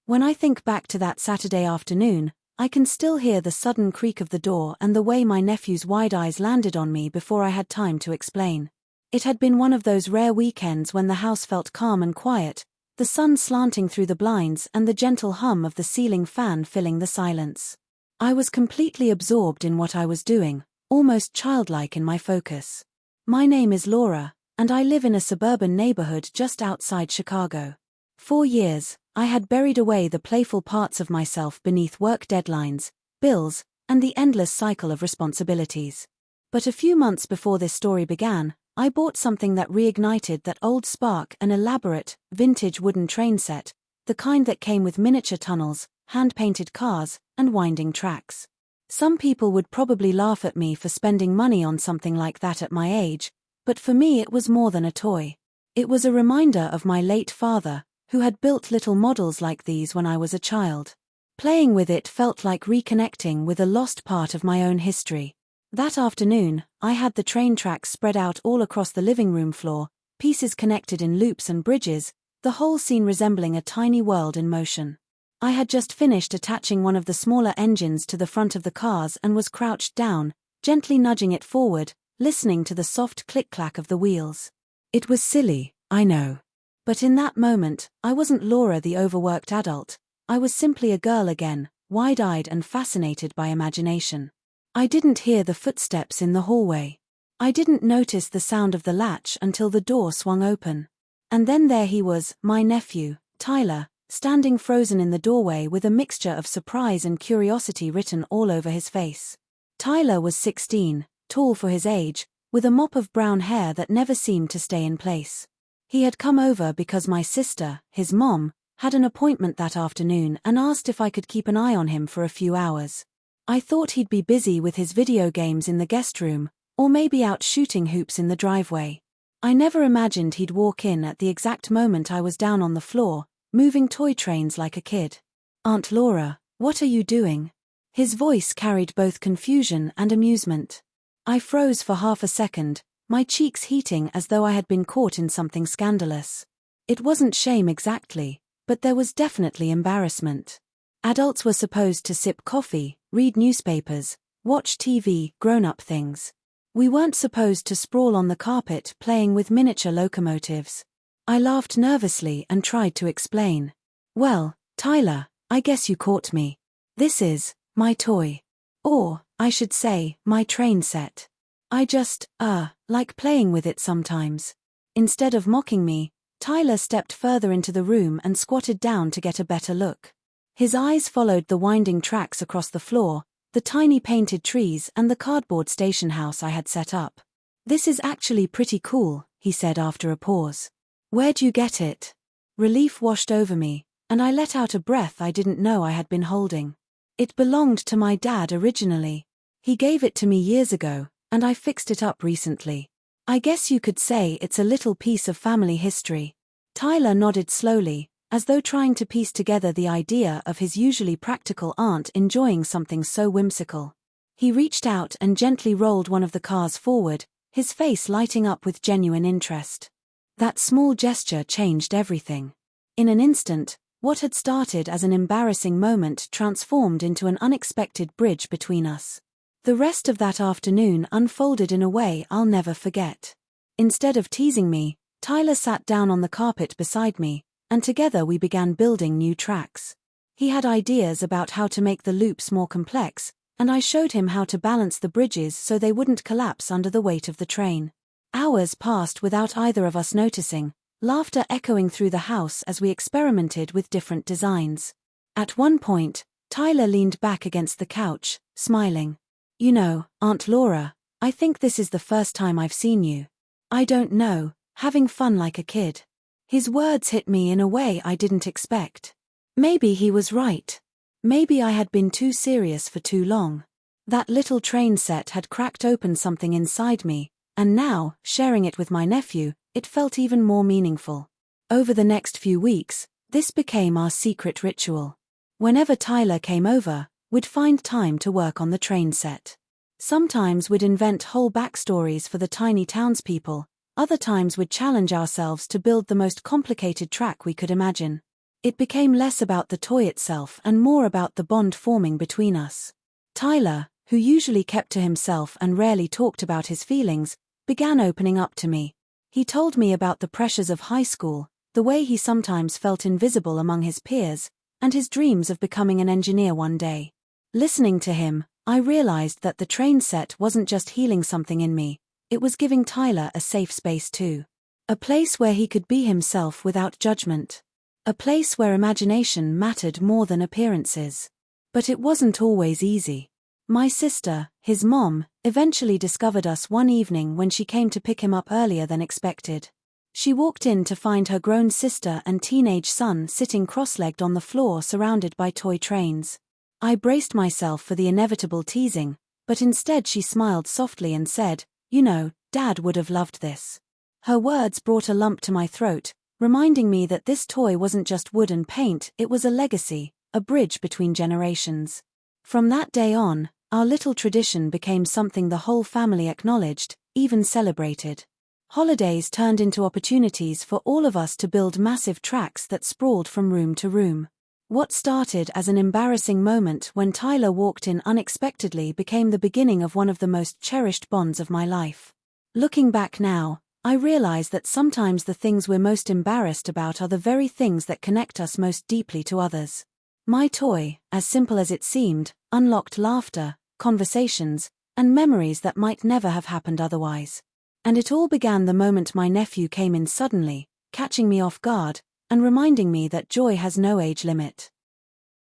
When I think back to that Saturday afternoon, I can still hear the sudden creak of the door and the way my nephew's wide eyes landed on me before I had time to explain. It had been one of those rare weekends when the house felt calm and quiet, the sun slanting through the blinds and the gentle hum of the ceiling fan filling the silence. I was completely absorbed in what I was doing, almost childlike in my focus. My name is Laura, and I live in a suburban neighborhood just outside Chicago. For years, I had buried away the playful parts of myself beneath work deadlines, bills, and the endless cycle of responsibilities. But a few months before this story began, I bought something that reignited that old spark, an elaborate, vintage wooden train set, the kind that came with miniature tunnels, hand-painted cars, and winding tracks. Some people would probably laugh at me for spending money on something like that at my age, but for me it was more than a toy. It was a reminder of my late father, who had built little models like these when I was a child. Playing with it felt like reconnecting with a lost part of my own history. That afternoon, I had the train tracks spread out all across the living room floor, pieces connected in loops and bridges, the whole scene resembling a tiny world in motion. I had just finished attaching one of the smaller engines to the front of the cars and was crouched down, gently nudging it forward, listening to the soft click-clack of the wheels. It was silly, I know. But in that moment, I wasn't Laura the overworked adult. I was simply a girl again, wide-eyed and fascinated by imagination. I didn't hear the footsteps in the hallway. I didn't notice the sound of the latch until the door swung open. And then there he was, my nephew, Tyler, standing frozen in the doorway with a mixture of surprise and curiosity written all over his face. Tyler was 16, tall for his age, with a mop of brown hair that never seemed to stay in place. He had come over because my sister, his mom, had an appointment that afternoon and asked if I could keep an eye on him for a few hours. I thought he'd be busy with his video games in the guest room, or maybe out shooting hoops in the driveway. I never imagined he'd walk in at the exact moment I was down on the floor, moving toy trains like a kid. "Aunt Laura, what are you doing?" His voice carried both confusion and amusement. I froze for half a second, my cheeks heating as though I had been caught in something scandalous. It wasn't shame exactly, but there was definitely embarrassment. Adults were supposed to sip coffee, read newspapers, watch TV, grown-up things. We weren't supposed to sprawl on the carpet playing with miniature locomotives. I laughed nervously and tried to explain. "Well, Tyler, I guess you caught me. This is my toy. Or, I should say, my train set. I just, like playing with it sometimes." Instead of mocking me, Tyler stepped further into the room and squatted down to get a better look. His eyes followed the winding tracks across the floor, the tiny painted trees and the cardboard station house I had set up. "This is actually pretty cool," he said after a pause. "Where'd you get it?" Relief washed over me, and I let out a breath I didn't know I had been holding. It belonged to my dad originally. He gave it to me years ago, and I fixed it up recently. I guess you could say it's a little piece of family history. Tyler nodded slowly, as though trying to piece together the idea of his usually practical aunt enjoying something so whimsical. He reached out and gently rolled one of the cars forward, his face lighting up with genuine interest. That small gesture changed everything. In an instant, what had started as an embarrassing moment transformed into an unexpected bridge between us. The rest of that afternoon unfolded in a way I'll never forget. Instead of teasing me, Tyler sat down on the carpet beside me, and together we began building new tracks. He had ideas about how to make the loops more complex, and I showed him how to balance the bridges so they wouldn't collapse under the weight of the train. Hours passed without either of us noticing, laughter echoing through the house as we experimented with different designs. At one point, Tyler leaned back against the couch, smiling. "You know, Aunt Laura, I think this is the first time I've seen you. I don't know, having fun like a kid." His words hit me in a way I didn't expect. Maybe he was right. Maybe I had been too serious for too long. That little train set had cracked open something inside me, and now, sharing it with my nephew, it felt even more meaningful. Over the next few weeks, this became our secret ritual. Whenever Tyler came over, we'd find time to work on the train set. Sometimes we'd invent whole backstories for the tiny townspeople, other times we'd challenge ourselves to build the most complicated track we could imagine. It became less about the toy itself and more about the bond forming between us. Tyler, who usually kept to himself and rarely talked about his feelings, began opening up to me. He told me about the pressures of high school, the way he sometimes felt invisible among his peers, and his dreams of becoming an engineer one day. Listening to him, I realized that the train set wasn't just healing something in me, it was giving Tyler a safe space too. A place where he could be himself without judgment. A place where imagination mattered more than appearances. But it wasn't always easy. My sister, his mom, eventually discovered us one evening when she came to pick him up earlier than expected. She walked in to find her grown sister and teenage son sitting cross-legged on the floor surrounded by toy trains. I braced myself for the inevitable teasing, but instead she smiled softly and said, "You know, Dad would have loved this." Her words brought a lump to my throat, reminding me that this toy wasn't just wood and paint, it was a legacy, a bridge between generations. From that day on, our little tradition became something the whole family acknowledged, even celebrated. Holidays turned into opportunities for all of us to build massive tracks that sprawled from room to room. What started as an embarrassing moment when Tyler walked in unexpectedly became the beginning of one of the most cherished bonds of my life. Looking back now, I realize that sometimes the things we're most embarrassed about are the very things that connect us most deeply to others. My toy, as simple as it seemed, unlocked laughter, conversations, and memories that might never have happened otherwise. And it all began the moment my nephew came in suddenly, catching me off guard, and reminding me that joy has no age limit.